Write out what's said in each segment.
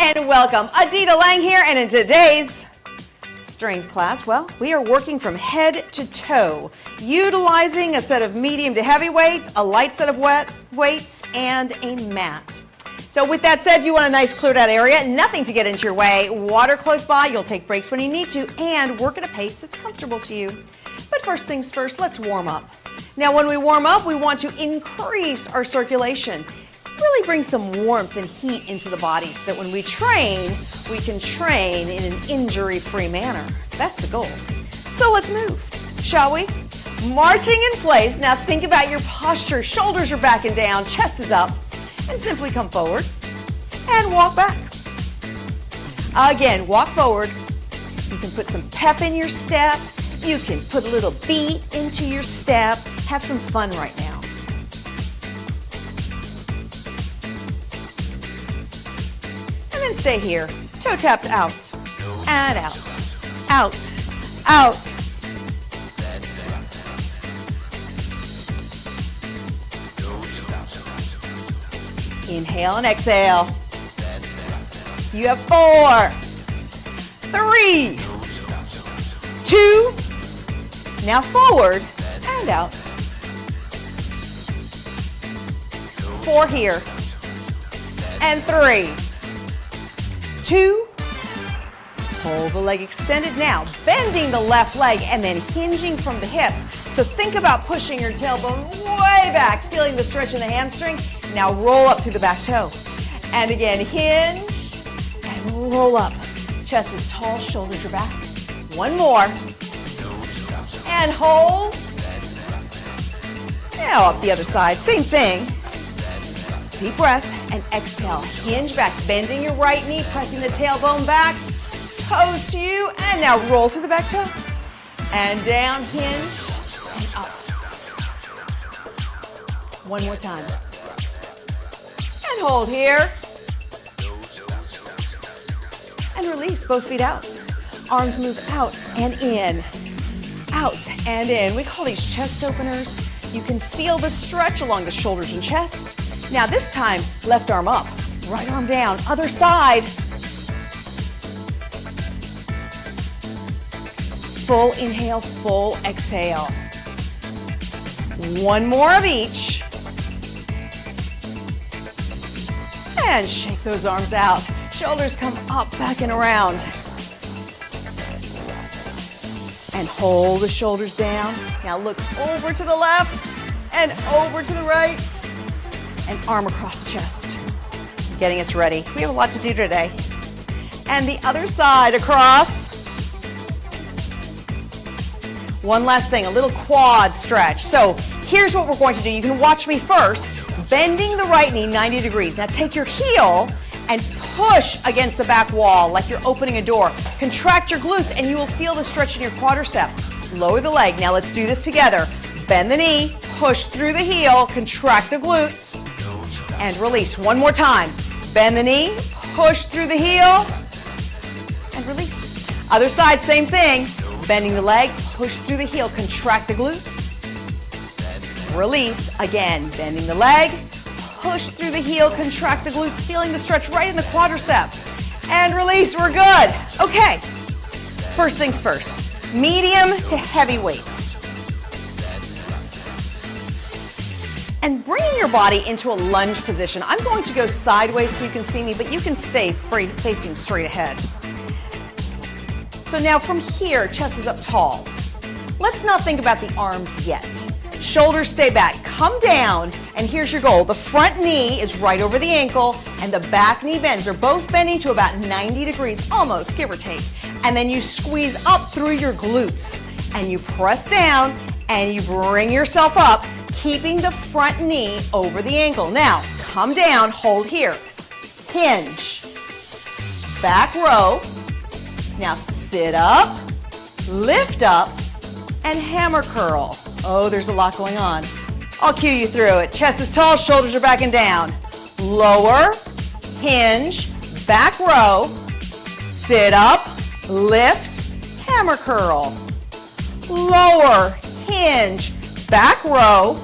and welcome. Adita Lang here, and in today's strength class, well, we are working from head to toe, utilizing a set of medium to heavy weights, a light set of weights, and a mat. So with that said, you want a nice cleared out area, nothing to get into your way, water close by, you'll take breaks when you need to, and work at a pace that's comfortable to you. But first things first, let's warm up. Now when we warm up, we want to increase our circulation. Really bring some warmth and heat into the body so that when we can train in an injury-free manner. That's the goal. So let's move, shall we? Marching in place. Now think about your posture. Shoulders are back and down, chest is up, and simply come forward and walk back. Again, walk forward. You can put some pep in your step. You can put a little beat into your step. Have some fun right now. And then stay here. Toe taps out and out, out, out. Inhale and exhale. You have 4, 3, 2, now forward and out. 4 here, and 3, 2, hold the leg extended now, bending the left leg and then hinging from the hips. So think about pushing your tailbone way back, feeling the stretch in the hamstring. Now roll up through the back toe. And again, hinge and roll up. Chest is tall, shoulders are back. One more. And hold. Now up the other side, same thing. Deep breath and exhale. Hinge back, bending your right knee, pressing the tailbone back. Toes to you, and now roll through the back toe. And down, hinge, and up. One more time. And hold here. And release, both feet out. Arms move out and in. Out and in. We call these chest openers. You can feel the stretch along the shoulders and chest. Now this time, left arm up, right arm down, other side. Full inhale, full exhale. One more of each. And shake those arms out. Shoulders come up, back and around. And hold the shoulders down. Now look over to the left and over to the right. And arm across the chest. Getting us ready. We have a lot to do today. And the other side across. One last thing, a little quad stretch. So here's what we're going to do. You can watch me first, bending the right knee 90 degrees. Now take your heel and push against the back wall like you're opening a door. Contract your glutes and you will feel the stretch in your quadricep. Lower the leg. Now let's do this together. Bend the knee, push through the heel, contract the glutes, and release. One more time. Bend the knee, push through the heel, and release. Other side, same thing. Bending the leg, push through the heel, contract the glutes, release. Again, bending the leg, push through the heel, contract the glutes, feeling the stretch right in the quadricep, and release. We're good. Okay, first things first, medium to heavy weights. And bringing your body into a lunge position. I'm going to go sideways so you can see me, but you can stay facing straight ahead. So now from here, chest is up tall. Let's not think about the arms yet. Shoulders stay back, come down, and here's your goal. The front knee is right over the ankle, and the back knee bends. They're both bending to about 90 degrees, almost, give or take. And then you squeeze up through your glutes, and you press down, and you bring yourself up, keeping the front knee over the ankle. Now, come down, hold here. Hinge. Back row. Now sit up, lift up, and hammer curl. Oh, there's a lot going on. I'll cue you through it. Chest is tall, shoulders are back and down. Lower, hinge, back row, sit up, lift, hammer curl. Lower, hinge, back row,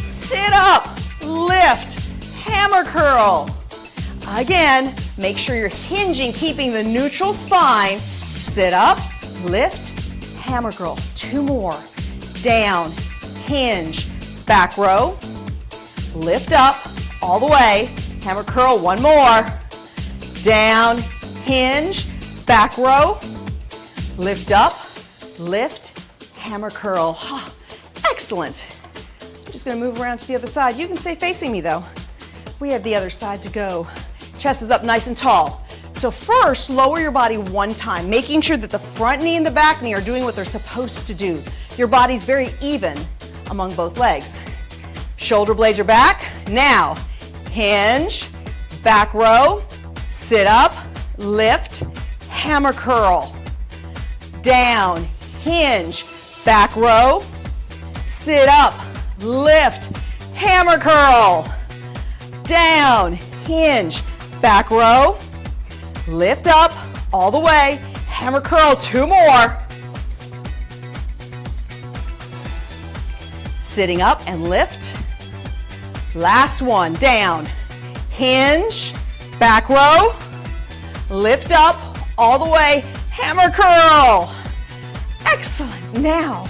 sit up, lift, hammer curl. Again, Make sure you're hinging, keeping the neutral spine. Sit up, lift, hammer curl. 2 more. Down, hinge, back row. Lift up, all the way. Hammer curl, 1 more. Down, hinge, back row. Lift up, lift, hammer curl. Excellent. I'm just gonna move around to the other side. You can stay facing me though. We have the other side to go. Chest is up nice and tall. So first, lower your body 1 time, making sure that the front knee and the back knee are doing what they're supposed to do. Your body's very even among both legs. Shoulder blades are back. Now, hinge, back row, sit up, lift, hammer curl. Down, hinge, back row, sit up, lift, hammer curl. Down, hinge, back row, lift up, all the way, hammer curl, 2 more. Sitting up and lift. Last one, down, hinge, back row, lift up, all the way, hammer curl. Excellent. Now,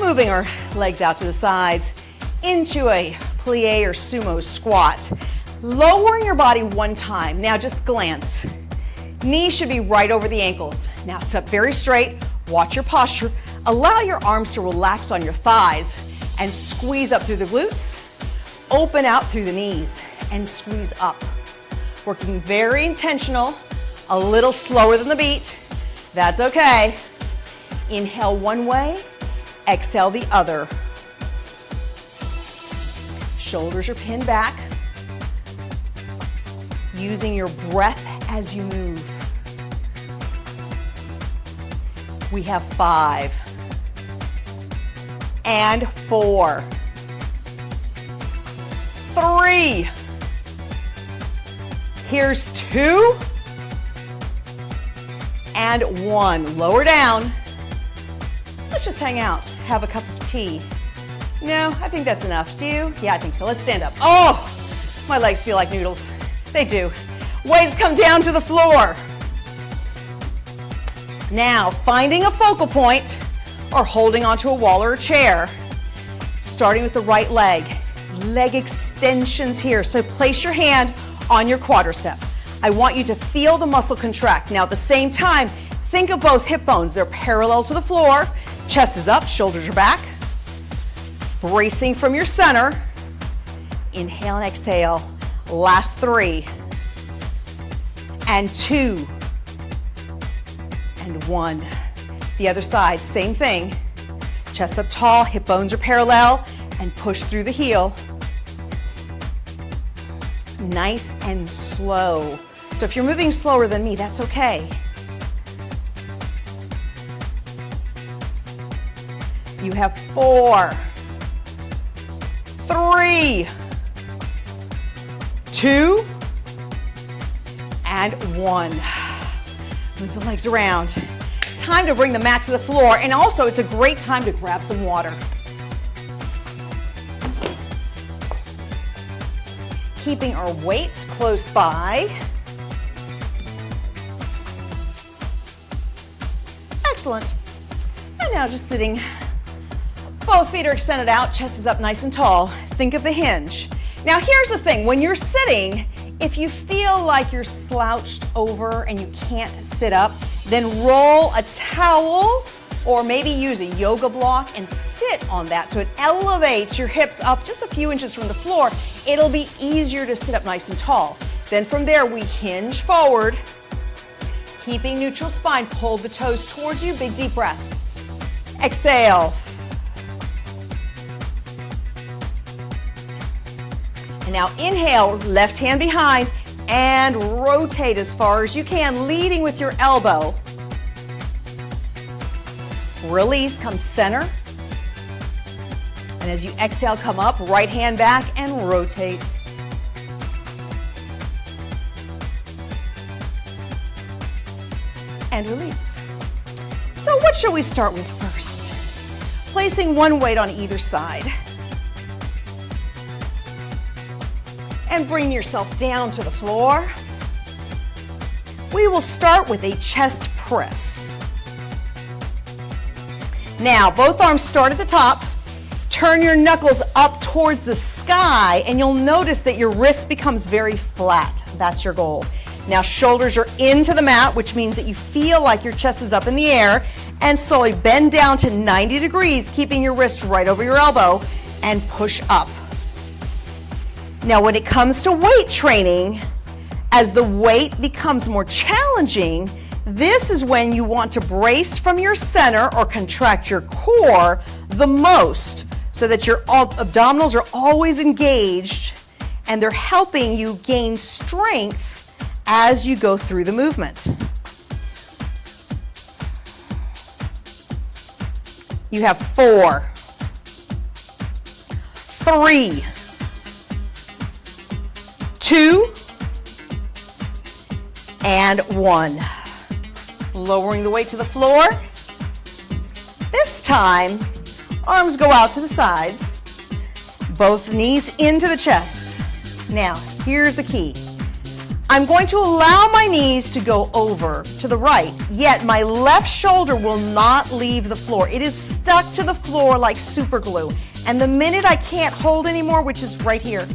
moving our legs out to the sides into a plie or sumo squat. Lowering your body 1 time. Now just glance. Knees should be right over the ankles. Now sit up very straight. Watch your posture. Allow your arms to relax on your thighs and squeeze up through the glutes. Open out through the knees and squeeze up. Working very intentional, a little slower than the beat. That's okay. Inhale 1 way, exhale the other. Shoulders are pinned back. Using your breath as you move. We have 5 and 4, 3. Here's 2 and 1. Lower down. Let's just hang out, have a cup of tea. No, I think that's enough. Do you? Yeah, I think so. Let's stand up. Oh, my legs feel like noodles. They do. Weights come down to the floor. Now, finding a focal point or holding onto a wall or a chair. Starting with the right leg. Leg extensions here. So place your hand on your quadricep. I want you to feel the muscle contract. Now, at the same time, think of both hip bones. They're parallel to the floor. Chest is up, shoulders are back. Bracing from your center. Inhale and exhale. Last 3 and 2 and 1. The other side, same thing. Chest up tall, hip bones are parallel, and push through the heel. Nice and slow. So if you're moving slower than me, that's okay. You have 4, 3, 2 and 1. Move the legs around. Time to bring the mat to the floor, and also it's a great time to grab some water. Keeping our weights close by. Excellent. And now just sitting. Both feet are extended out, chest is up nice and tall. Think of the hinge. Now here's the thing, when you're sitting, if you feel like you're slouched over and you can't sit up, then roll a towel or maybe use a yoga block and sit on that so it elevates your hips up just a few inches from the floor. It'll be easier to sit up nice and tall. Then from there we hinge forward, keeping neutral spine, pull the toes towards you, big deep breath. Exhale. And now inhale, left hand behind, and rotate as far as you can, leading with your elbow. Release, come center. And as you exhale, come up, right hand back, and rotate. And release. So what shall we start with first? Placing one weight on either side. And bring yourself down to the floor. we will start with a chest press. Now, both arms start at the top. Turn your knuckles up towards the sky, and you'll notice that your wrist becomes very flat. That's your goal. Now, shoulders are into the mat, which means that you feel like your chest is up in the air, and slowly bend down to 90 degrees, keeping your wrist right over your elbow, and push up. Now, when it comes to weight training, as the weight becomes more challenging, this is when you want to brace from your center or contract your core the most so that your abdominals are always engaged and they're helping you gain strength as you go through the movement. You have 4, 3, 2, and 1. Lowering the weight to the floor. This time, arms go out to the sides, both knees into the chest. Now, here's the key. I'm going to allow my knees to go over to the right, yet my left shoulder will not leave the floor. It is stuck to the floor like super glue. And the minute I can't hold anymore, which is right here,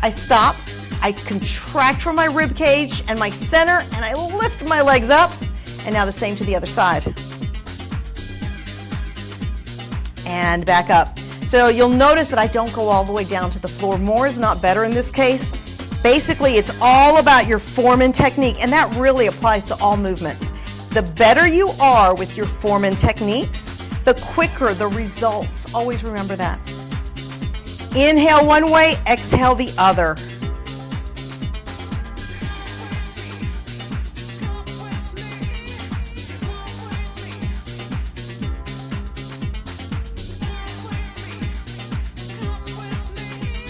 I stop, I contract from my rib cage and my center, and I lift my legs up. And now the same to the other side. And back up. So you'll notice that I don't go all the way down to the floor. More is not better in this case. Basically, it's all about your form and technique, and that really applies to all movements. The better you are with your form and techniques, the quicker the results. Always remember that. Inhale one way, exhale the other.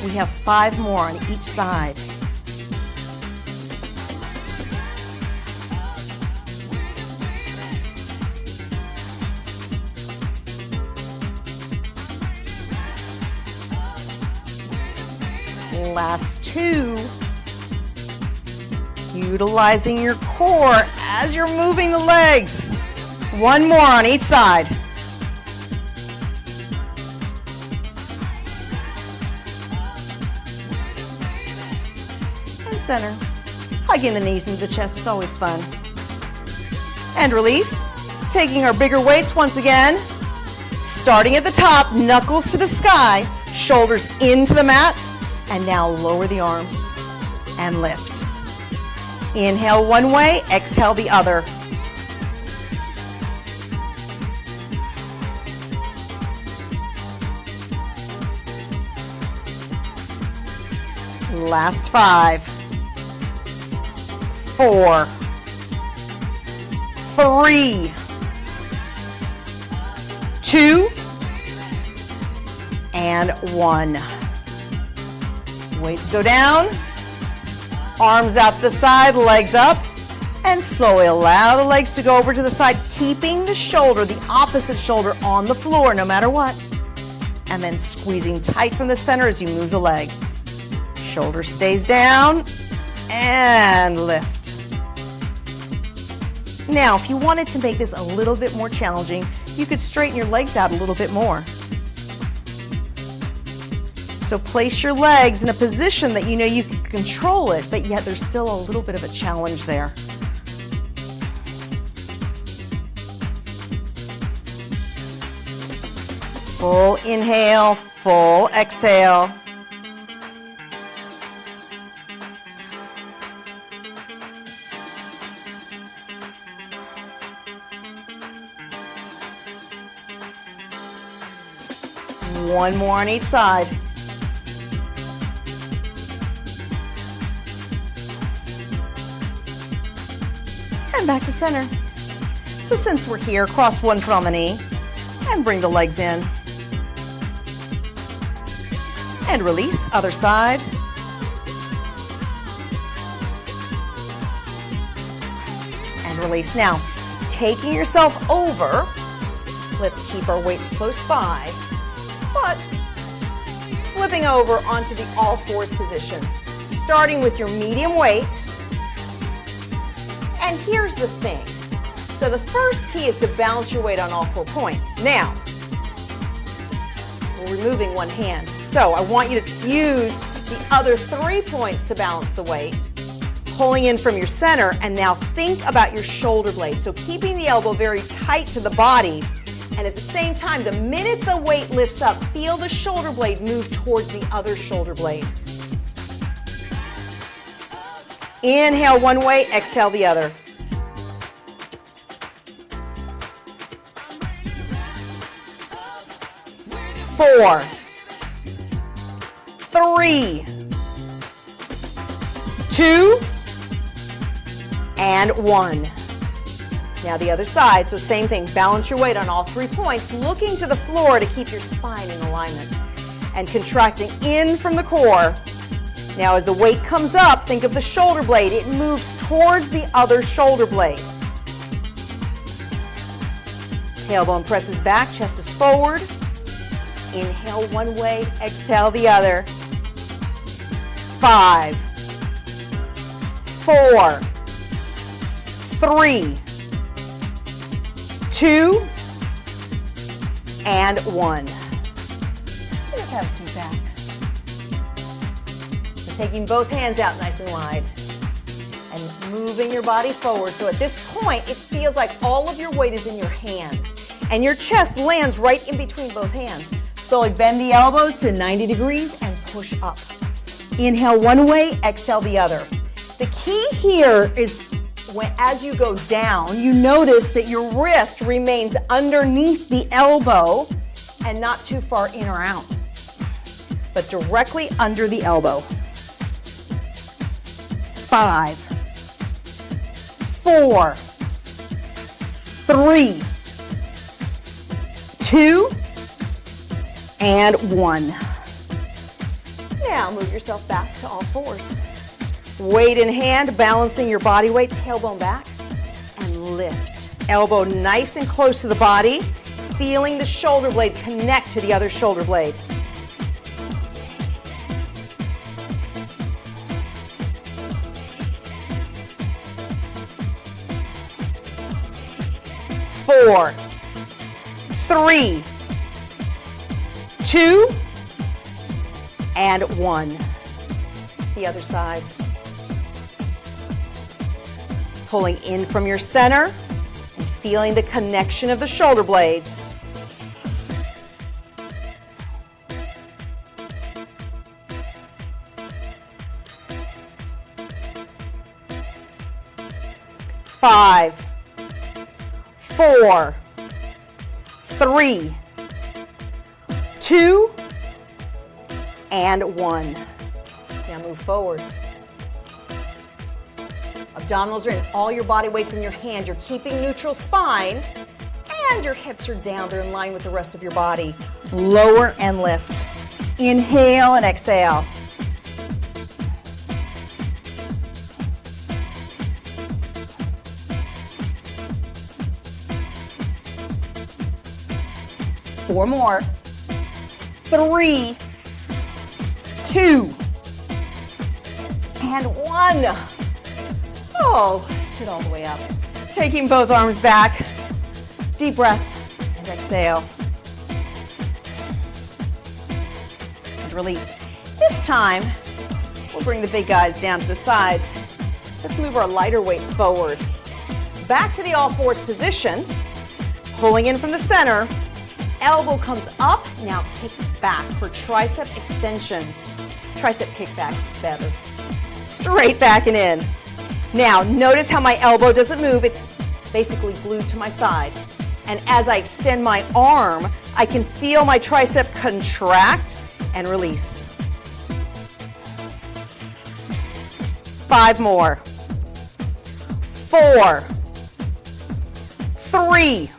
We have 5 more on each side. Last 2. Utilizing your core as you're moving the legs. 1 more on each side. Center. Hugging the knees into the chest is always fun. And release. Taking our bigger weights once again. Starting at the top, knuckles to the sky, shoulders into the mat, and now lower the arms and lift. Inhale one way, exhale the other. Last 5. 4, 3, 2, and 1. Weights go down, arms out to the side, legs up, and slowly allow the legs to go over to the side, keeping the shoulder, the opposite shoulder, on the floor no matter what. And then squeezing tight from the center as you move the legs. Shoulder stays down, and lift. Now, if you wanted to make this a little bit more challenging, you could straighten your legs out a little bit more. So place your legs in a position that you know you can control it, but yet there's still a little bit of a challenge there. Full inhale, full exhale. One more on each side. And back to center. So since we're here, cross one foot on the knee and bring the legs in. And release, other side. And release. Now, taking yourself over, let's keep our weights close by. But flipping over onto the all fours position, starting with your medium weight And here's the thing. So the first key is to balance your weight on all 4 points. Now, we're removing one hand. So I want you to use the other 3 points to balance the weight, pulling in from your center, and now think about your shoulder blade. So keeping the elbow very tight to the body, and at the same time, the minute the weight lifts up, feel the shoulder blade move towards the other shoulder blade. Inhale one way, exhale the other. 4, 3, 2, and 1. Now the other side, so same thing, balance your weight on all 3 points, looking to the floor to keep your spine in alignment and contracting in from the core. Now as the weight comes up, think of the shoulder blade. It moves towards the other shoulder blade. Tailbone presses back, chest is forward. Inhale one way, exhale the other. 5, 4, 3, 2, and 1. Just have a seat back. So taking both hands out nice and wide and moving your body forward. So at this point, it feels like all of your weight is in your hands and your chest lands right in between both hands. Slowly bend the elbows to 90 degrees and push up. Inhale one way, exhale the other. The key here is as you go down, you notice that your wrist remains underneath the elbow and not too far in or out, but directly under the elbow. 5, 4, 3, 2, and 1. Now move yourself back to all fours. Weight in hand, balancing your body weight, tailbone back, and lift. Elbow nice and close to the body, feeling the shoulder blade connect to the other shoulder blade. Four, 3, 2, and 1. The other side. Pulling in from your center and feeling the connection of the shoulder blades. Five, 4, 3, 2, and 1. Now move forward. Abdominals are in, all your body weight's in your hand. You're keeping neutral spine, and your hips are down. They're in line with the rest of your body. Lower and lift. Inhale and exhale. Four more. 3, 2, and 1. Oh, sit all the way up. Taking both arms back. Deep breath and exhale. And release. This time, we'll bring the big guys down to the sides. Let's move our lighter weights forward. Back to the all fours position. Pulling in from the center. Elbow comes up, now kick back for tricep extensions. Tricep kickbacks better. Straight back and in. Now, notice how my elbow doesn't move. It's basically glued to my side. And as I extend my arm, I can feel my tricep contract and release. 5 more. 4, 3,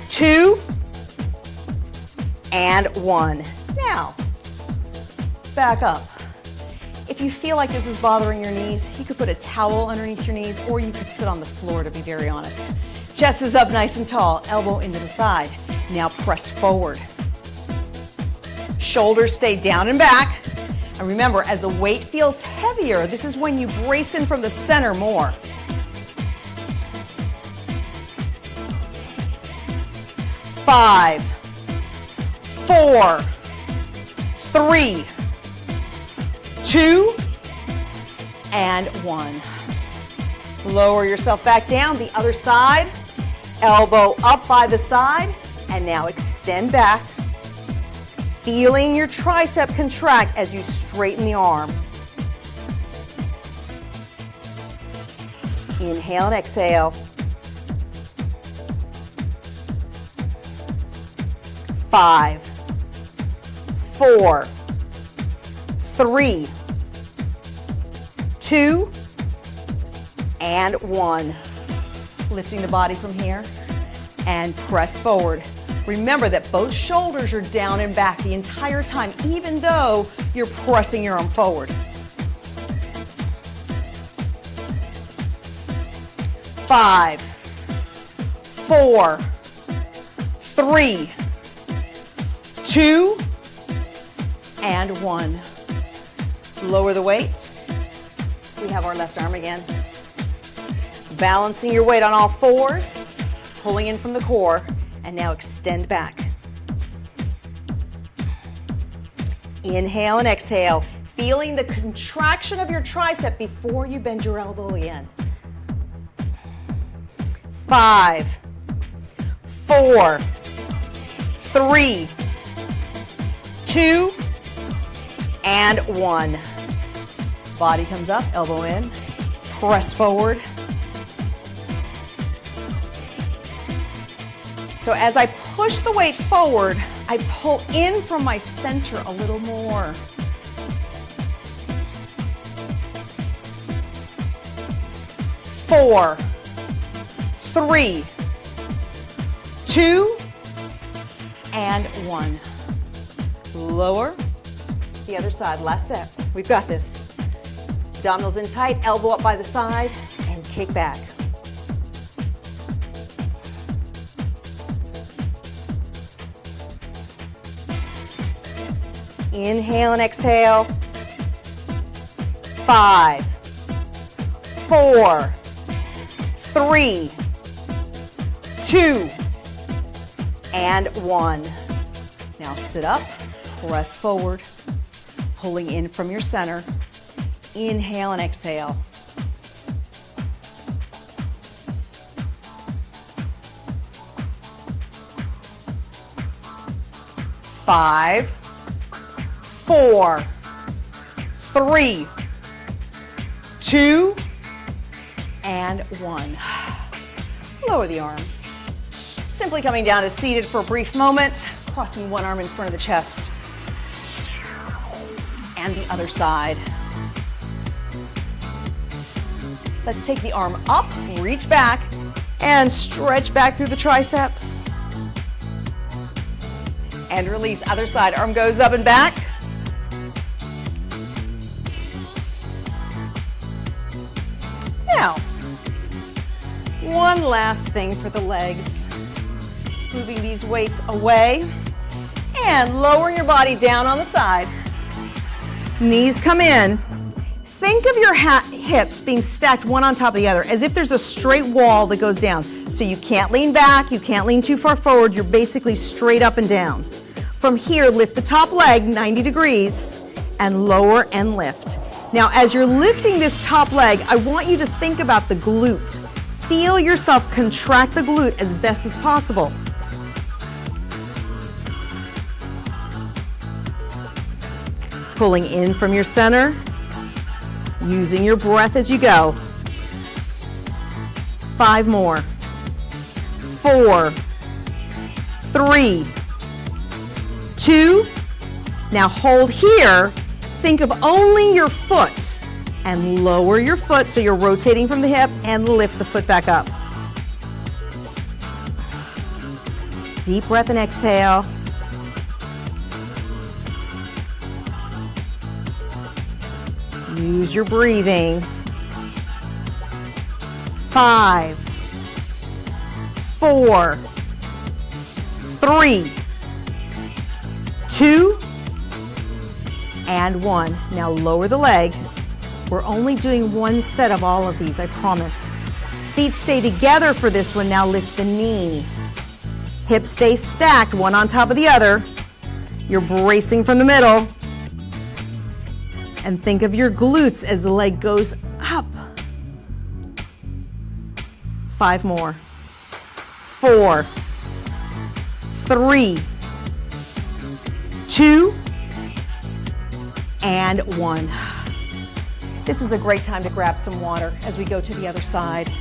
2, and 1. Now, back up. If you feel like this is bothering your knees, you could put a towel underneath your knees, or you could sit on the floor, to be very honest. Chest is up nice and tall, elbow into the side. Now press forward. Shoulders stay down and back. And remember, as the weight feels heavier, this is when you brace in from the center more. 5, 4, 3, 2, and 1. Lower yourself back down, the other side. Elbow up by the side, and now extend back. Feeling your tricep contract as you straighten the arm. Inhale and exhale. 5, 4, 3, 2, and 1. Lifting the body from here and press forward. Remember that both shoulders are down and back the entire time, even though you're pressing your arm forward. 5, 4, 3, 2, and 1. Lower the weight. We have our left arm again. Balancing your weight on all fours, pulling in from the core, and now extend back. Inhale and exhale, feeling the contraction of your tricep before you bend your elbow again. 5, 4, 3, 2, and 1. Body comes up, elbow in, press forward. So as I push the weight forward, I pull in from my center a little more. 4, 3, 2, and 1. Lower. The other side, last set. We've got this. Abdominals in tight, elbow up by the side, and kick back. Inhale and exhale. 5, 4, 3, 2, and 1. Now sit up, press forward, pulling in from your center. Inhale and exhale. 5, 4, 3, 2, and 1. Lower the arms. Simply coming down to seated for a brief moment, crossing one arm in front of the chest. And the other side. Let's take the arm up, reach back, and stretch back through the triceps. And release, other side, arm goes up and back. Now, one last thing for the legs. Moving these weights away and lowering your body down on the side. Knees come in. Think of your hips being stacked one on top of the other, as if there's a straight wall that goes down. So you can't lean back, you can't lean too far forward, you're basically straight up and down. From here, lift the top leg 90 degrees and lower and lift. Now, as you're lifting this top leg, I want you to think about the glute. Feel yourself contract the glute as best as possible. Pulling in from your center, using your breath as you go. 5 more. 4, 3, 2. Now hold here. Think of only your foot and lower your foot so you're rotating from the hip and lift the foot back up. Deep breath and exhale. Use your breathing. 5, 4, 3, 2, and 1. Now lower the leg. We're only doing 1 set of all of these, I promise. Feet stay together for this one. Now lift the knee. Hips stay stacked, one on top of the other. You're bracing from the middle. And think of your glutes as the leg goes up. 5 more. 4, 3, 2, and 1. This is a great time to grab some water as we go to the other side.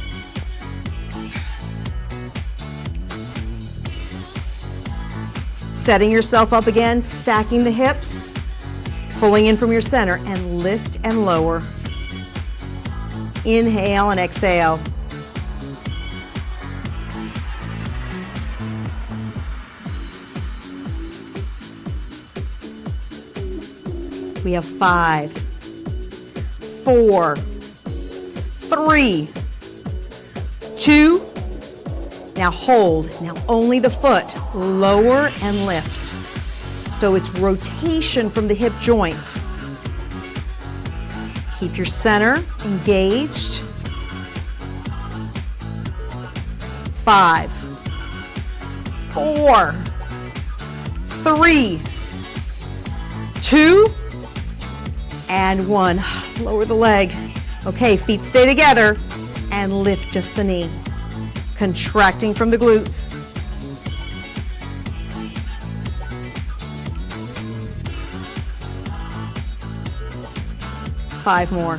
Setting yourself up again, stacking the hips, pulling in from your center, and lift and lower. Inhale and exhale. We have 5, 4, 3, 2, now hold. Now only the foot, lower and lift. So it's rotation from the hip joint. Keep your center engaged. 5, 4, 3, 2, and 1. Lower the leg. Okay, feet stay together and lift just the knee. Contracting from the glutes. Five more.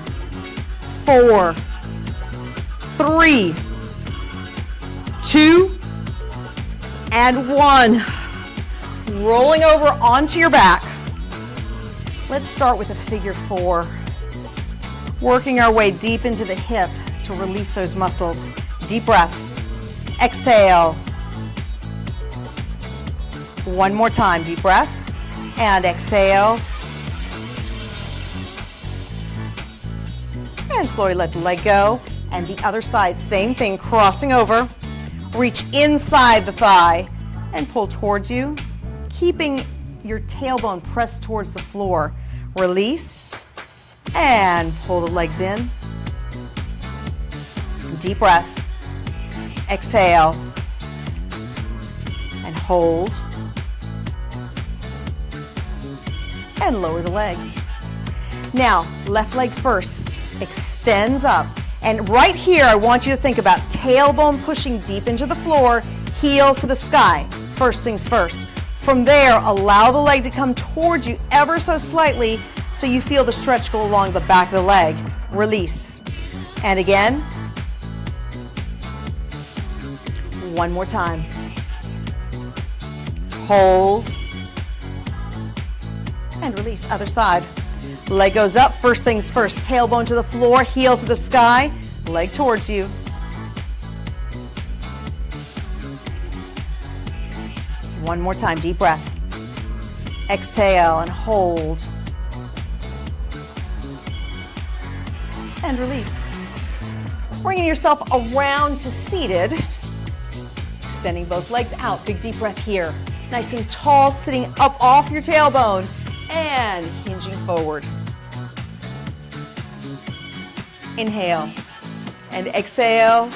4, 3, 2, and 1. Rolling over onto your back. Let's start with a figure 4. Working our way deep into the hip to release those muscles. Deep breath. Exhale. One more time, deep breath. And exhale. And slowly let the leg go. And the other side, same thing, crossing over. Reach inside the thigh and pull towards you, keeping your tailbone pressed towards the floor. Release and pull the legs in. Deep breath. Exhale and hold and lower the legs. Now, left leg first, extends up. And right here, I want you to think about tailbone pushing deep into the floor, heel to the sky. First things first. From there, allow the leg to come towards you ever so slightly so you feel the stretch go along the back of the leg. Release. And again. One more time. Hold. And release. Other side. Leg goes up. First things first. Tailbone to the floor, heel to the sky. Leg towards you. One more time. Deep breath. Exhale and hold. And release. Bringing yourself around to seated. Extending both legs out. Big deep breath here. Nice and tall, sitting up off your tailbone and hinging forward. Inhale and exhale.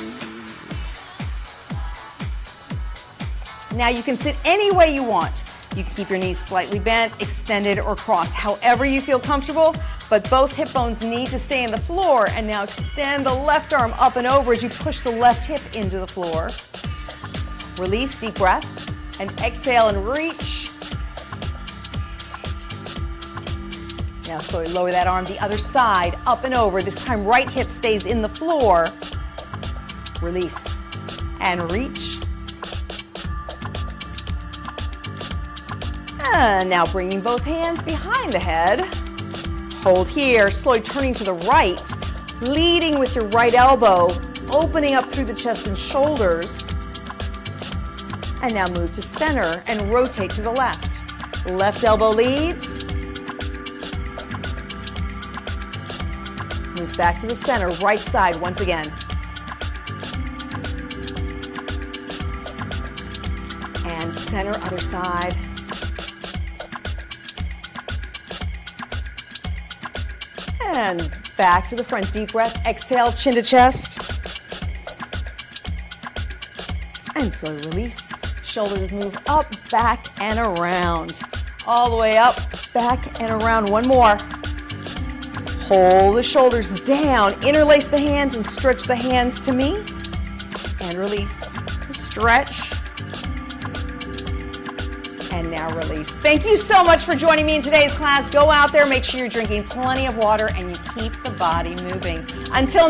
Now you can sit any way you want. You can keep your knees slightly bent, extended, or crossed, however you feel comfortable, but both hip bones need to stay in the floor. And now extend the left arm up and over as you push the left hip into the floor. Release, deep breath, and exhale and reach. Now slowly lower that arm the other side, up and over. This time right hip stays in the floor. Release and reach. And now bringing both hands behind the head. Hold here, slowly turning to the right, leading with your right elbow, opening up through the chest and shoulders. And now move to center and rotate to the left. Left elbow leads. Move back to the center, right side once again. And center, other side. And back to the front. Deep breath. Exhale, chin to chest. And slowly release. Shoulders move up, back, and around. All the way up, back, and around. One more. Hold the shoulders down. Interlace the hands and stretch the hands to me. And release. Stretch. And now release. Thank you so much for joining me in today's class. Go out there, make sure you're drinking plenty of water, and you keep the body moving. Until next